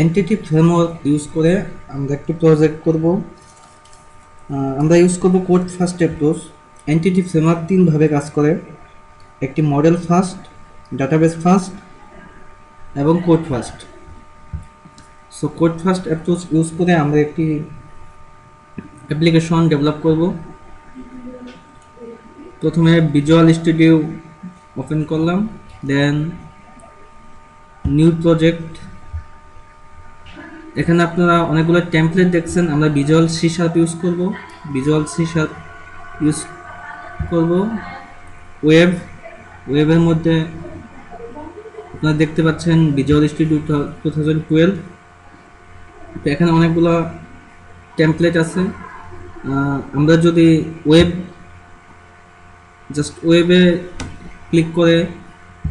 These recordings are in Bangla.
এন্টিটি ফ্রেমওয়ার্ক ইউজ করে আমরা একটি প্রজেক্ট করব। আমরা ইউজ করব code first approach. Entity framework তিনভাবে কাজ করে: একটি মডেল ফার্স্ট, ডাটাবেস ফার্স্ট এবং code first. So code first approach use করে আমরা একটি অ্যাপ্লিকেশন ডেভেলপ করব। প্রথমে ভিজুয়াল স্টুডিও ওপেন করলাম, দেন নিউ প্রজেক্ট। এখানে আপনারা অনেকগুলো টেমপ্লেট দেখছেন। আমরা ভিজুয়াল সি শার্প ইউজ করব। ভিজুয়াল সি শার্প ইউজ করব। ওয়েবের মধ্যে আপনারা দেখতে পাচ্ছেন ভিজুয়াল স্টুডিও 2012। তো এখানে অনেকগুলো টেমপ্লেট আছে। আমরা যদি ওয়েবে ক্লিক করে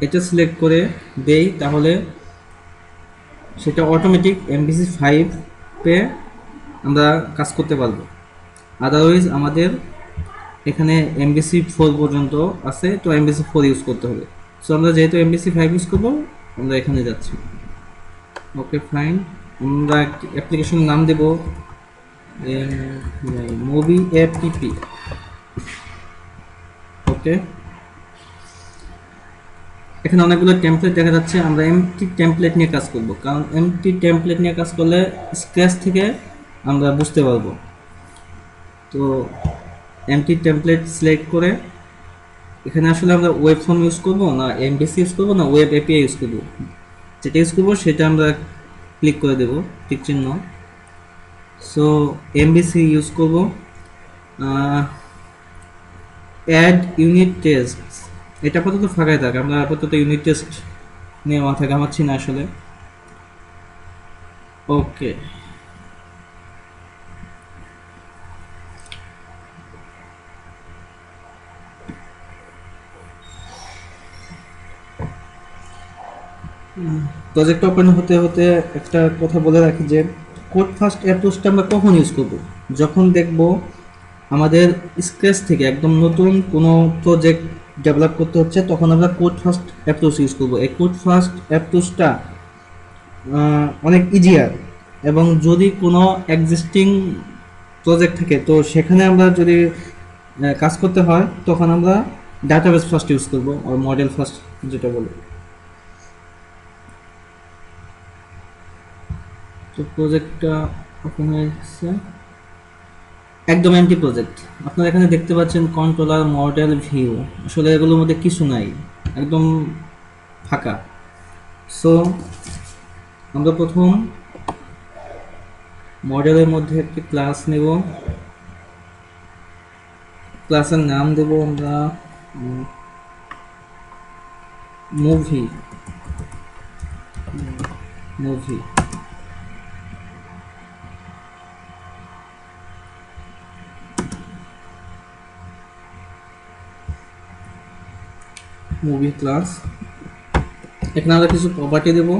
এটা সিলেক্ট করে দেই, তাহলে সেটা অটোমেটিক MVC 5 পে আমরা কাজ করতে পারবো। আদারওয়াইজ আমাদের এখানে MVC 4 পর্যন্ত আছে, তো MVC 4 ইউজ করতে হবে। সো আমরা যেহেতু MVC 5 ইউজ করবো, আমরা এখানে যাচ্ছি। ওকে, ফাইন। আমরা একটি অ্যাপ্লিকেশন নাম দেব মুভি APP। ওকে, এখানে অনেকগুলো টেমপ্লেট দেখা যাচ্ছে। আমরা এমটি টেমপ্লেট নিয়ে কাজ করব, কারণ এমটি টেমপ্লেট নিয়ে কাজ করলে স্ক্র্যাচ থেকে আমরা বুঝতে পারবো। তো এমটি টেমপ্লেট সিলেক্ট করে এখানে আসলে আমরা ওয়েব ফর্ম ইউজ করব না MVC ইউজ করব না ওয়েব API ইউজ করব, যেটা ইউজ করব সেটা আমরা ক্লিক করে দেব টিক চিহ্ন। সো MVC ইউজ করব। অ্যাড ইউনিট টেস্ট, এটা আপাতত ফাঁকাই থাকে। আমরা আপাতত ইউনিট টেস্ট নিয়ে মাথা ঘামাচ্ছি না আসলে। ওকে, প্রজেক্ট ওপেন হতে হতে একটা কথা বলে রাখি যে কোড ফার্স্ট অ্যাপ্রোচটা আমরা কখন ইউজ করব? যখন দেখব আমাদের স্ক্র্যাচ থেকে একদম নতুন কোনো প্রজেক্ট ডেভেলপ করতে হচ্ছে, তখন আমরা কোড ফার্স্ট অ্যাপ্রোচ ইউজ করব। এই কোড ফার্স্ট অ্যাপ্রোচটা অনেক ইজিয়ার, এবং যদি কোনো এক্সিস্টিং প্রজেক্ট থাকে তো সেখানে আমরা যদি কাজ করতে হয়, তখন আমরা ডাটাবেস ফার্স্ট ইউজ করব, আর মডেল ফার্স্ট যেটা বলে। তো প্রজেক্টটা ওপেন হয়েছে, একদম এমটি প্রজেক্ট। আপনারা এখানে দেখতে পাচ্ছেন কন্ট্রোলার, মডেল, ভিউ, আসলে এগুলোর মধ্যে কিছু নাই, একদম ফাঁকা। সো আমরা প্রথম মডেলের মধ্যে একটি ক্লাস নেব। ক্লাসের নাম দেব আমরা মুভি। Movie movie class. এখানে আমরা কিছু প্রপার্টি দেব।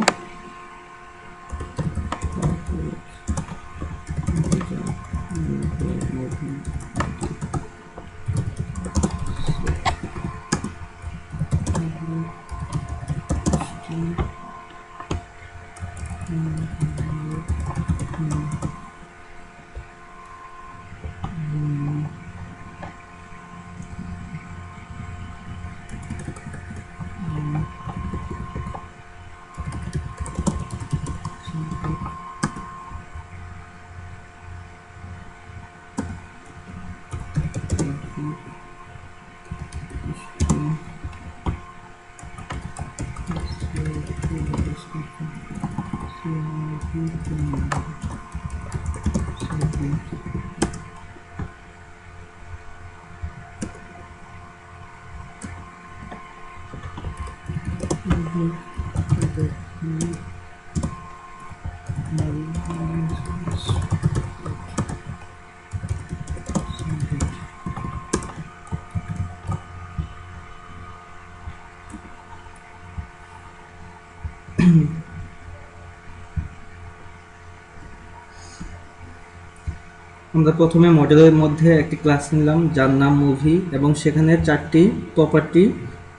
আমরা প্রথমে মডেলের মধ্যে একটি ক্লাস নিলাম যার নাম মুভি, এবং সেখানে 4টি প্রপার্টি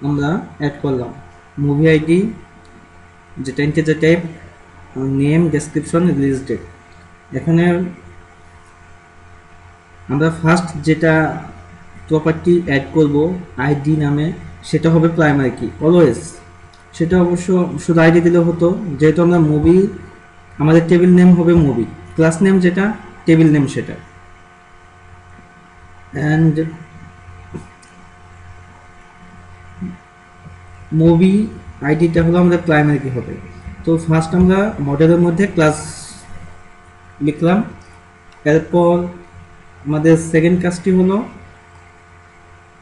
আমরা অ্যাড করলাম। মুভি আইডি, যেটা integer type, name, description, release date. এখানে আমরা ফার্স্ট যেটা প্রপার্টি অ্যাড করব আইডি নামে, সেটা হবে প্রাইমারি কি অলওয়েজ। সেটা অবশ্য শুধু আইডি দিলে হতো, যেহেতু আমরা মুভি, আমাদের টেবিল নেম হবে মুভি, ক্লাস নেম যেটা, টেবিল নেম সেটা। অ্যান্ড মুভি আইডিটা হলো আমাদের প্রাইমারি কি হবে। তো ফার্স্ট আমরা মডেলের মধ্যে ক্লাস লিখলাম, এরপর আমাদের সেকেন্ড কাজটি হলো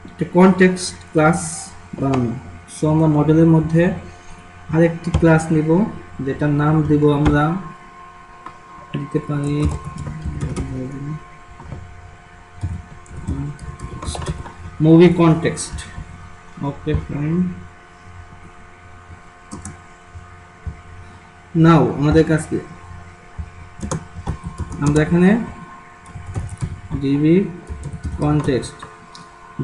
একটা কনটেক্সট ক্লাস বানানো। সো আমরা মডেলের মধ্যে আরেকটি ক্লাস নিব, যেটার নাম দেব আমরা, দিতে পারি movie context. Okay fine. Now আমাদের কাজ কি, আমরা এখানে ডিবি কনটেক্সট,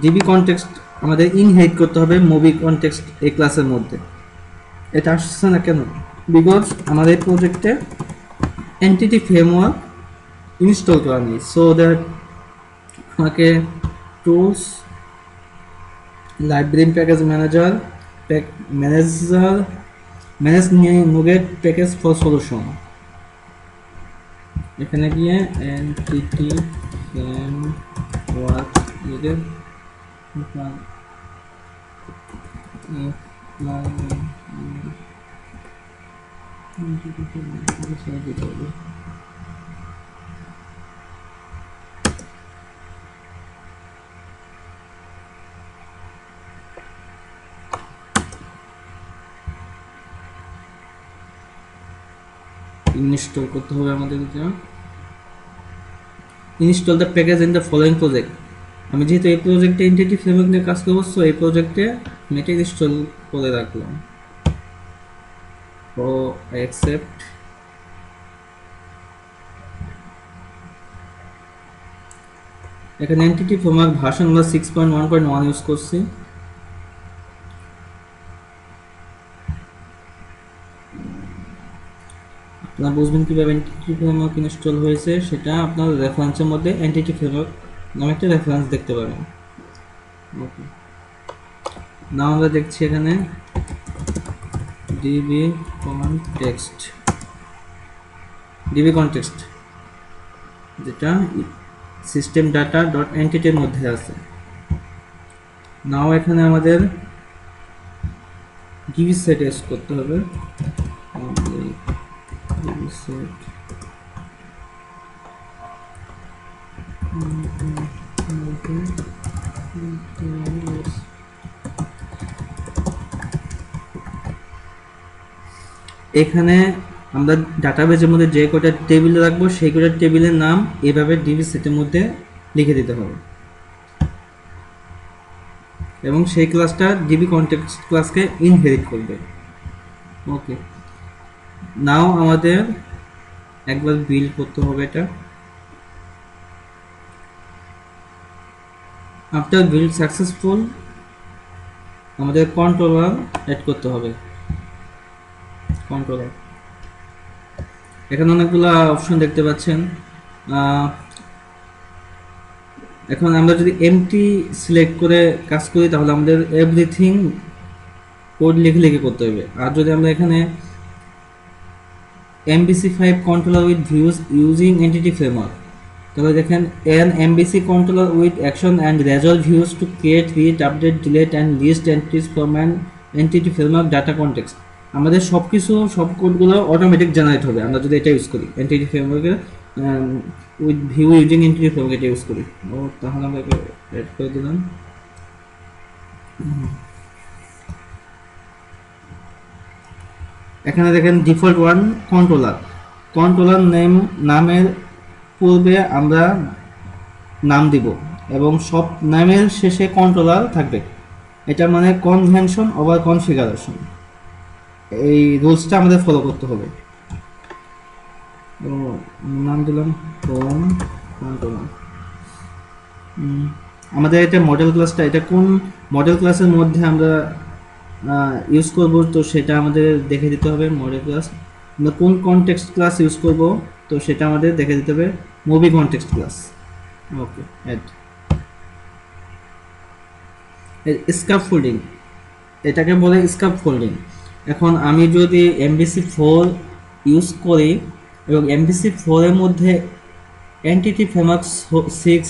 ডিবি কনটেক্সট আমাদের ইনহেরিট করতে হবে মুভি কনটেক্সট এই ক্লাসের মধ্যে। এটা আসছে না কেন? বিকজ আমাদের প্রজেক্টে এন্টিটি ফ্রেমওয়ার্ক ইনস্টল করা নেই। সো দ্যাট আমাকে tools, library package manager, manage NuGet package for solution, এখানে গিয়ে এন্টিটি ফ্রেমওয়ার্ক লিখে ইনস্টল করতে হবে আমাদের। Install the package in the following project. আমি যেহেতু এই প্রজেক্টে এন্টিটি ফ্রেমওয়ার্ক নিয়ে কাজ করবো, সো এই প্রজেক্টে আমি এটা ইনস্টল করে রাখলাম। ও অ্যাকসেপ্ট। এখানে এন্টিটি ফ্রেমওয়ার্ক ভার্সন আমরা 6.1.1 ইউজ করছি। আপনারা বুঝবেন কীভাবে এন্টিটি ফ্রেমওয়ার্ক ইনস্টল হয়েছে, সেটা আপনার রেফারেন্সের মধ্যে এন্টিটি ফ্রেমওয়ার্ক নামে একটা রেফারেন্স দেখতে পাবেন। ওকে, নাও আমরা দেখছি এখানে ডিবি কনটেক্সট যেটা সিস্টেম ডাটা ডট এন্টিটির মধ্যে আছে। নাও এখানে আমাদের ডিবি সেট ইউজ করতে হবে। set এখানে আমরা ডাটাবেজের মধ্যে যে কটা টেবিল রাখবো সেই কটা টেবিলের নাম এভাবে ডিবি সেটের মধ্যে লিখে দিতে হবে, এবং সেই ক্লাসটা ডিবি কনটেক্সট ক্লাসকে ইনহেরিট করবে। ওকে, নাও আমাদের একবার বিল্ড করতে হবে এটা। আফটার বিল্ড সাকসেসফুল আমাদের কন্ট্রোলার অ্যাড করতে হবে। কন্ট্রোলার, এখানে অনেকগুলো অপশন দেখতে পাচ্ছেন। এখন আমরা যদি এমটি সিলেক্ট করে কাজ করি তাহলে আমাদের এভরিথিং কোড লিখে লিখে করতে হবে। আর যদি আমরা এখানে MVC5 controller with views using entity framework, তাহলে দেখেন an MVC controller with action and resolve views to create, read, update, delete and list entities from an entity framework data context। আমাদের সব কোডগুলো অটোমেটিক জেনারেট হবে আমরা যদি এটা ইউজ করি, এন্টিটি ফ্রেমওয়ার্কের with view using entity framework এটা ইউজ করি। ও তাহলে আমরা অ্যাড করে দিলাম। এখানে দেখেন ডিফল্ট ওয়ান কন্ট্রোলার নামের পূর্বে আমরা নাম দিব এবং সব নামের শেষে কন্ট্রোলার থাকবে। এটা মানে কনভেনশন ওভার কনফিগারেশন, এই রুলসটা আমাদের ফলো করতে হবে। তো নাম দিলাম কন্ট্রোলার। আমাদের এটা মডেল ক্লাসটা, এটা কোন মডেল ক্লাসের মধ্যে আমরা ইউজ করব, তো সেটা আমাদের দেখে দিতে হবে। আমরা কোন কনটেক্সট ক্লাস ইউজ করব, তো সেটা আমাদের দেখে দিতে হবে মুভি কনটেক্সট ক্লাস। ওকে, অ্যাড স্ক্যাফোল্ডিং, এটাকে বলে স্ক্যাফোল্ডিং। এখন আমি যদি MVC4 ইউজ করি এবং MVC4 এর মধ্যে এনটিটি ফ্রেমওয়ার্ক 6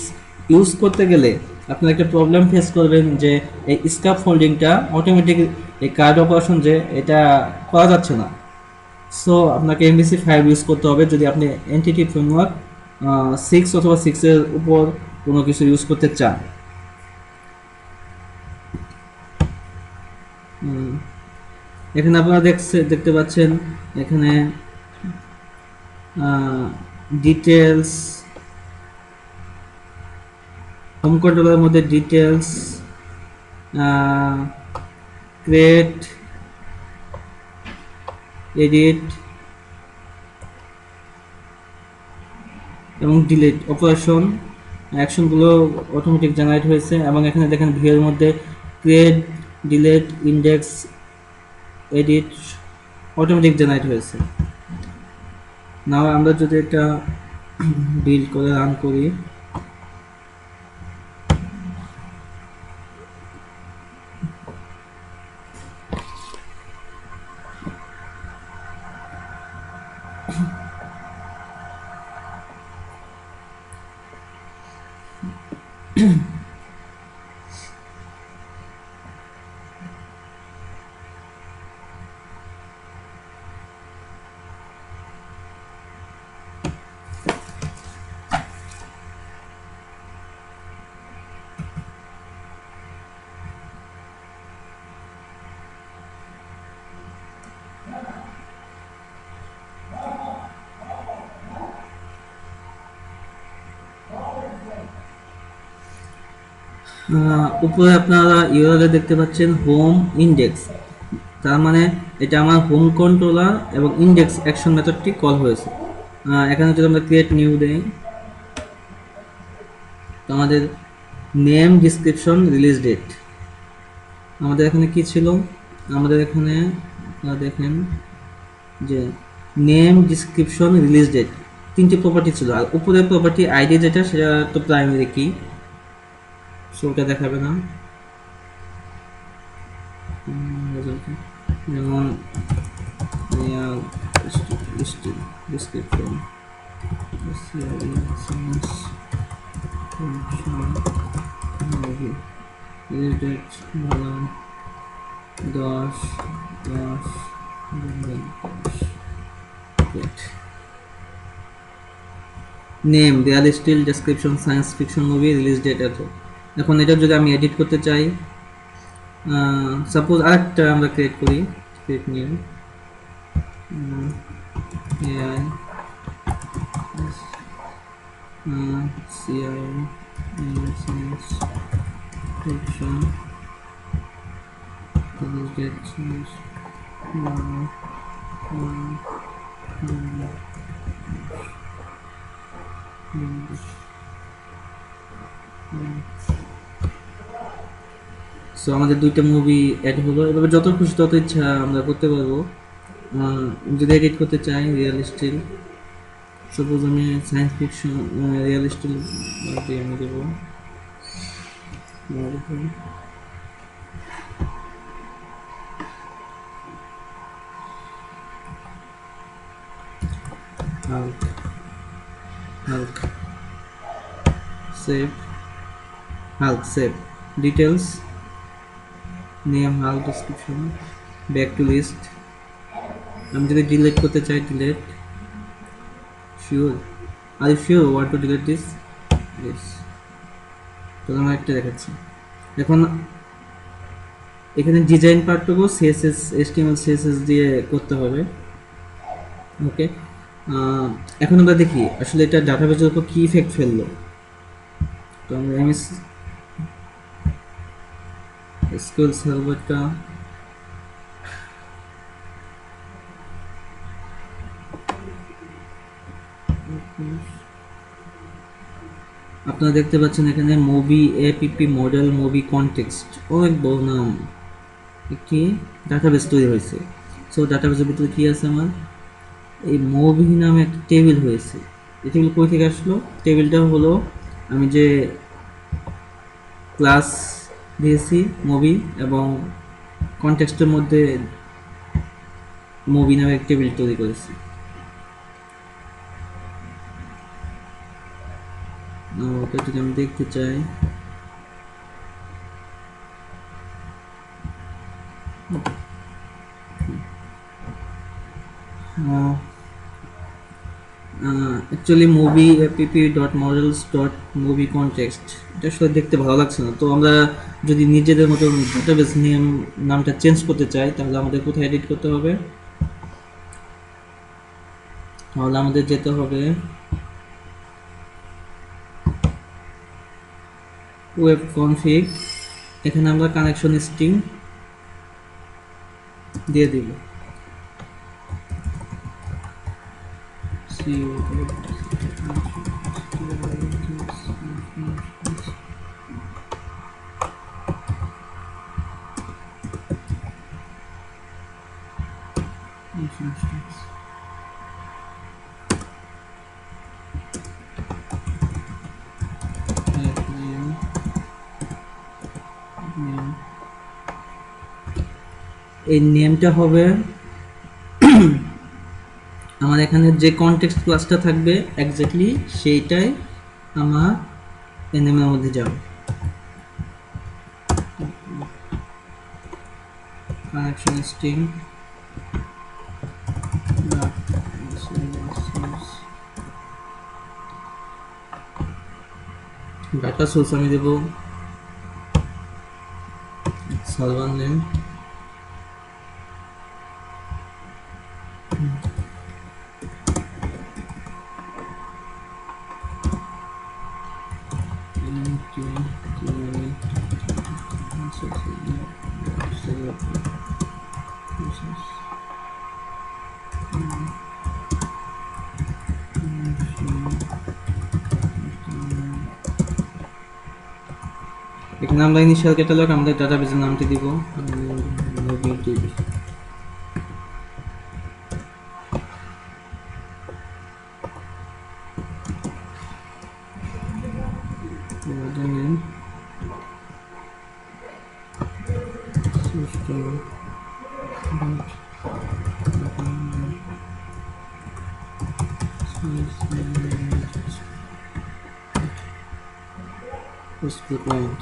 ইউজ করতে গেলে আপনারা একটা প্রবলেম ফেস করবেন যে এই স্ক্যাফোল্ডিংটা অটোমেটিক এই কার্ড অপারেশন যে এটা করা যাচ্ছে না। সো আপনাকে MVC5 ইউজ করতে হবে যদি আপনি এনটিটি ফ্রেমওয়ার্ক 6 অথবা 6 এর উপর কোনো কিছু ইউজ করতে চান। এখানে আপনারা দেখতে পাচ্ছেন এখানে ডিটেলস, হোম কন্ট্রোলের মধ্যে ডিটেলস, ক্রিয়েট, এডিট এবং ডিলিট অপারেশন অ্যাকশনগুলো অটোমেটিক জেনারেট হয়েছে। এবং এখানে দেখেন ভিউয়ের মধ্যে create, delete, index, edit automatic generate হয়েছে। না আমরা যদি এটা বিল্ড করে রান করি, উপরে আপনারা ইউআরএল দেখতে পাচ্ছেন হোম ইন্ডেক্স, তার মানে এটা আমার হোম কন্ট্রোলার এবং ইন্ডেক্স অ্যাকশন মেথডটি কল হয়েছে। এখানে যদি আমরা ক্রিয়েট নিউ দেই, তো আমাদের নেম, ডিসক্রিপশন, রিলিজ ডেট, আমাদের এখানে কি ছিল, আমাদের এখানে আপনারা দেখেন যে নেম, ডিসক্রিপশন, রিলিজ ডেট তিনটি প্রপার্টি ছিল। আর উপরের প্রপার্টি আইডি যেটা সেটা তো প্রাইমারি কি, সো ওটা দেখাবে না। যেমন ডিসক্রিপশন, 10 নেম, দেয়াল স্টিল, description, science fiction movie, release date এত। এখন এটা যদি আমি এডিট করতে চাই, সাপোজ আরেকটা আমরা ক্রিয়েট করি, create new AI CI science fiction release date so আমাদের দুইটা মুভি অ্যাড হলো। এভাবে যত খুশি তত ইচ্ছা আমরা করতে পারবো। যদি এডিট করতে চাই রিয়েল স্টিল, সাপোজ আমি সায়েন্স ফিকশন রিয়েল স্টিল আমি দেবো, Hulk, save, Hulk, save, details, name, Hulk, description, back to list। আমি যদি ডিলিট করতে চাই delete, sure, are you sure want to delete this, yes. তো আমরা একটা দেখাচ্ছি। এখন এখানে ডিজাইন পার্টটুকু সিএসএস, HTML, CSS দিয়ে করতে হবে। ওকে, এখন আমরা দেখি আসলে এটা ডাটাবেজের উপর কি ইফেক্ট ফেললো। তো আমরা এমএস SQL সার্ভারটা আপনারা দেখতে পাচ্ছেন এখানে movie APP model, movie context, অনেক বড় নাম একটি ডাটাবেস তৈরি হয়েছে। সো ডাটাবেসের ভিতরে কি আছে আমার এই মুভি নামে একটা টেবিল হয়েছে। এই টেবিল কই থেকে আসলো? টেবিলটা হলো আমি যে ক্লাস দিয়েছি মুভি এবং কনটেক্সটের মধ্যে মুভি নামে একটা টেবিল তৈরি করেছি। ওটা যদি আমি দেখতে চাই, actually movie APP dot models dot movie context, এটা আসলে দেখতে ভালো লাগছে না। তো আমরা যদি নিজেদের মতো ডাটাবেস নেম নামটা চেঞ্জ করতে চাই তাহলে আমাদের কোথায় এডিট করতে হবে? তাহলে আমাদের যেতে হবে ওয়েব কনফিগ, এখানে আমরা কানেকশন স্ট্রিং দিয়ে দিব। এই নেমটা হবে আমার এখানে যে কনটেক্সট ক্লাসটা থাকবে এক্স্যাক্টলি সেইটাই আমার এনএমের মধ্যে যাবে। কানেকশন স্ট্রিং ডাটা সোর্স আমি দেব সার্ভার নেম, এখানে আমরা ইনিশিয়াল ক্যাটালগ আমাদের ডাটাবেসের নামটি দিব client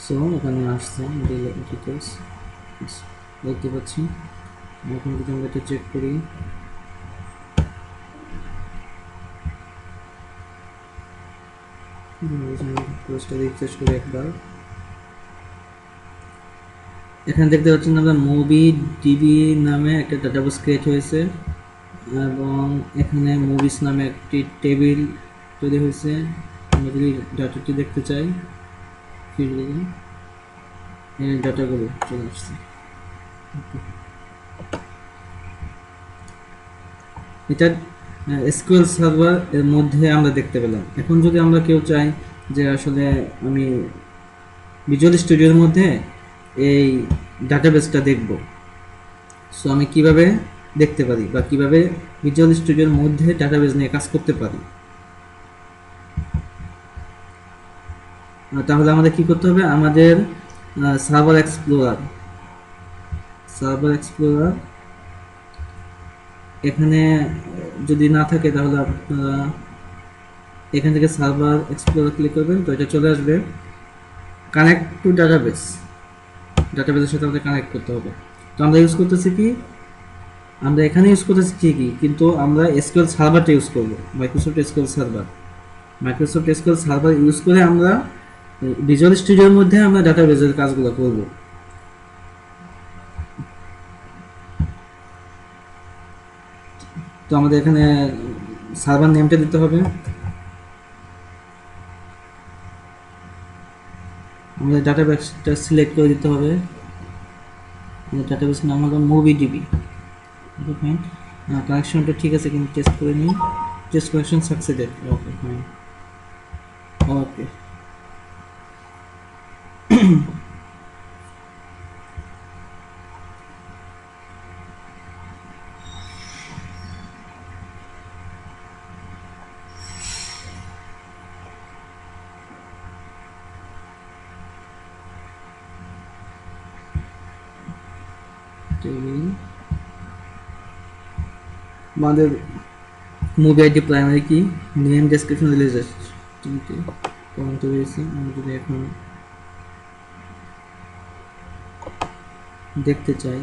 সো এখানে আসছে ডিটেলস দেখতে পাচ্ছি। এখন যদি আমরা এটা চেক করি, পোস্টটা রিফ্রেশ করি একবার, এখানে দেখতে পাচ্ছেন আমরা মুভি ডিবি নামে একটা ডাটাবেস ক্রিয়েট হয়েছে এবং এখানে মুভিস নামে একটি টেবিল তৈরি হয়েছে। আমরা যদি ডাটাটি দেখতে চাই ফিল্ড এই ডাটাগুলো চলে আসছে। এটা এসকিউএল সার্ভার এর মধ্যে আমরা দেখতে পেলাম। এখন যদি আমরা কেউ চাই যে আসলে আমি ভিজুয়াল স্টুডিওর মধ্যে এই ডাটাবেসটা দেখব। সো আমি কিভাবে দেখতে পারি বা কিভাবে ভিজুয়াল স্টুডিওর মধ্যে ডাটাবেস নিয়ে কাজ করতে পারি। তাহলে আমাদের কি করতে হবে, আমাদের সার্ভার এক্সপ্লোরার এখানে যদি না থাকে তাহলে আপনারা এখান থেকে সার্ভার এক্সপ্লোরার ক্লিক করবেন, তো এটা চলে আসবে কানেক্ট টু ডাটাবেসের সাথে আমাদের কানেক্ট করতে হবে। তো আমরা ইউজ করতেছি কি, আমরা এখানে ইউজ করতেছি ঠিকই, কিন্তু আমরা এসকিউএল সার্ভারটা ইউজ করব, মাইক্রোসফট এসকিউএল সার্ভার ইউজ করে আমরা ভিজুয়াল স্টুডিওর মধ্যে আমরা ডাটাবেসের কাজগুলো করব। তো আমাদের এখানে সার্ভার নেমটা দিতে হবে, আমাদের ডাটাবেসটা সিলেক্ট করে দিতে হবে। ডাটাবেস নাম হলো মুভিডিবি। ফাইন, কানেকশনটা ঠিক আছে কিন্তু টেস্ট করে নিই। টেস্ট কানেকশন সাকসেসেড, ওকে ফাইন, ওকে। টেবিল আমাদের মুভি আইডি প্রাইমারি কি, নেম ডেসক্রিপশন রিলিজ কিন্তু কমেন্ট রয়েছে। আমি যদি এখন দেখতে চাই,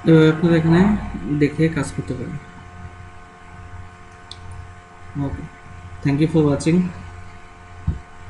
এবার আপনারা এখানে দেখে কাজ করতে পারেন। ওকে, থ্যাংক ইউ ফর ওয়াচিং।